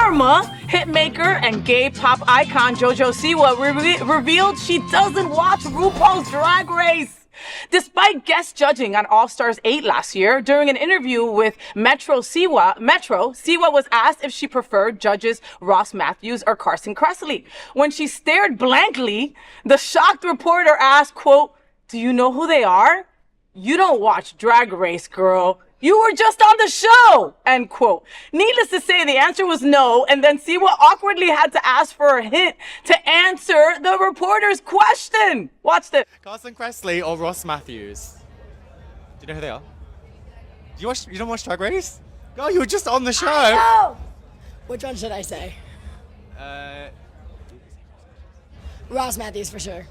former hitmaker and gay pop icon Jojo Siwa revealed she doesn't watch RuPaul's Drag Race. Despite guest judging on All Stars 8 last year, during an interview with Siwa was asked if she preferred judges Ross Matthews or Carson Kressley. When she stared blankly, the shocked reporter asked, quote, "Do you know who they are? You don't watch Drag Race, girl. You were just on the show," end quote. Needless to say, the answer was no, and then Siwa awkwardly had to ask for a hint to answer the reporter's question. Watch this. Carson Kressley or Ross Matthews? Do you know who they are? You don't watch Drag Race? Oh, you were just on the show. No. Which one should I say? Ross Matthews for sure.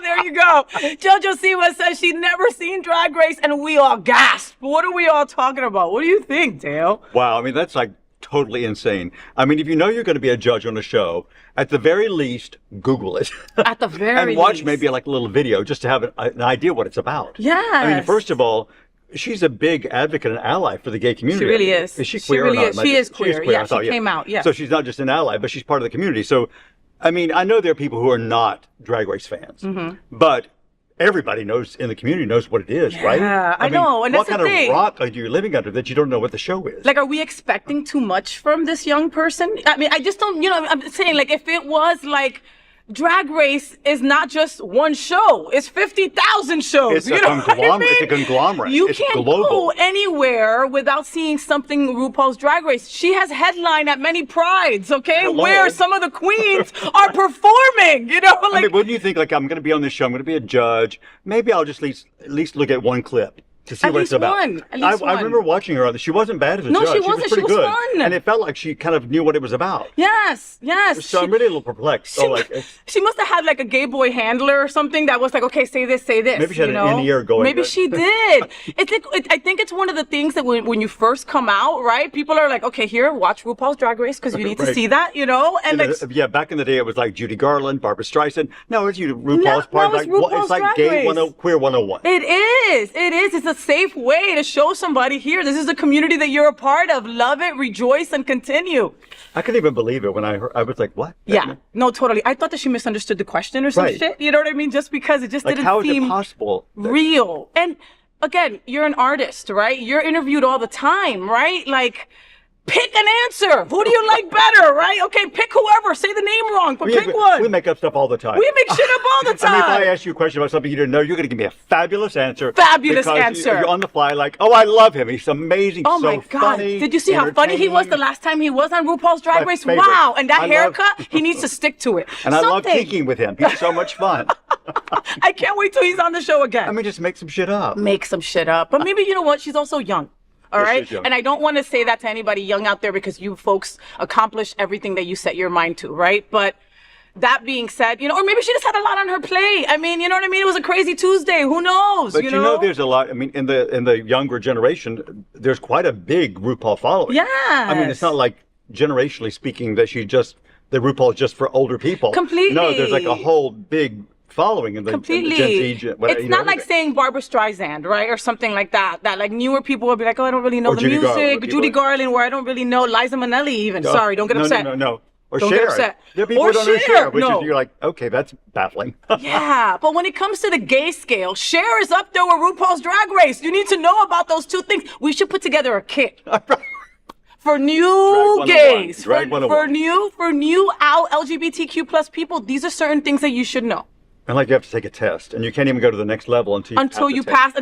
There you go. Jojo Siwa says she'd never seen Drag Race, and we all gasped. What are we all talking about? What do you think, Dale? Wow, I mean, that's like totally insane. I mean, if you know you're going to be a judge on a show, at the very least, Google it. At the very and watch least. maybe like a little video just to have an idea what it's about. Yes. I mean, first of all, she's a big advocate and ally for the gay community. She really is. Is she queer or not? She is queer. Yeah, she came out. Yeah. So she's not just an ally, but she's part of the community. So, I mean, I know there are people who are not Drag Race fans, but everybody knows in the community knows what it is, right? Yeah, I mean, know, and what that's kind the thing. of rock are you living under that you don't know what the show is? Like, are we expecting too much from this young person? I mean, I just don't, I'm saying, like, if it was like, Drag Race is not just one show. It's 50,000 shows. It's a conglomerate. It's a conglomerate. You It's can't global. go anywhere without seeing something RuPaul's Drag Race. She has headlined at many prides, okay? Hello. Where some of the queens are performing, I mean, wouldn't you think, like, I'm going to be on this show, I'm going to be a judge, maybe I'll just at least look at one clip to see At what it's least about. one. At least I one. remember watching her on she wasn't bad as a No, judge. she wasn't. She was pretty She was good. fun. And it felt like she kind of knew what it was about. Yes. So I'm really a little perplexed. She must have had like a gay boy handler or something that was like, okay, say this. Maybe she had an in-ear going. Maybe she did. I think it's one of the things that when you first come out, right? People are like, okay, here, watch RuPaul's Drag Race because you need to see that, And like, yeah, back in the day, it was like Judy Garland, Barbara Streisand. No, it's RuPaul's No, part. it's RuPaul's it's like Drag gay Race. queer 101. It is. It's a safe way to show somebody here. This is a community that you're a part of. Love it, rejoice, and continue. I couldn't even believe it when I was like, what? Yeah, no, totally. I thought that she misunderstood the question or some shit. You know what I mean? Just because it just Like, didn't how is seem it possible? real. And again, you're an artist, right? You're interviewed all the time, right? Like, pick an answer. Who do you like better, right? Okay, pick whoever. Say the name wrong, but pick one. We make up stuff all the time. We make shit up all the time. I mean, if I ask you a question about something you didn't know, you're going to give me a fabulous answer. Fabulous because answer. You're on the fly like, oh, I love him. He's amazing. Oh so my God. funny. Did you see how funny he was the last time he was on RuPaul's Drag My Race? favorite. Wow. And that I haircut, he needs to stick to it. And I love peeking with him. He's so much fun. I can't wait till he's on the show again. I mean, just make some shit up. Make some shit up. But maybe, you know what? She's also young. All Yes, right. she's young. And I don't want to say that to anybody young out there because you folks accomplish everything that you set your mind to. Right. But that being said, or maybe she just had a lot on her plate. I mean, you know what I mean? It was a crazy Tuesday. Who knows? But you know, there's a lot. I mean, in the younger generation, there's quite a big RuPaul following. Yeah. I mean, it's not like generationally speaking that the RuPaul is just for older people. Completely. No, there's like a whole big following in the Completely. Gen Z. It's not like saying Barbara Streisand, right? Or something like that. That like newer people will be like, oh, I don't really know Or the Judy music. Garland, Judy Garland, where I don't really know. Liza Minnelli even. Sorry, don't get upset. No. Or Don't Cher. get upset. There are people Or who don't know Cher, Cher, which no. is, you're like, okay, that's baffling. Yeah, but when it comes to the gay scale, Cher is up there with RuPaul's Drag Race. You need to know about those two things. We should put together a kit. For new gays, Drag 101. for new out LGBTQ plus people, these are certain things that you should know. And like you have to take a test, and you can't even go to the next level until you pass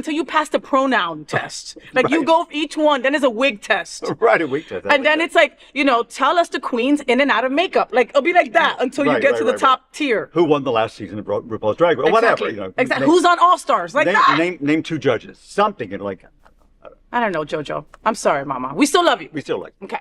the pronoun test. Like you go for each one, then there's a wig test. Right, a week test. And then it's like, tell us the queens in and out of makeup. Like it'll be like that until you get to the top tier. Who won the last season of RuPaul's Drag Race? Or whatever, Exactly. Who's on All Stars? Like that. Name two judges. Something, I don't know, Jojo. I'm sorry, Mama. We still love you. We still like. Okay.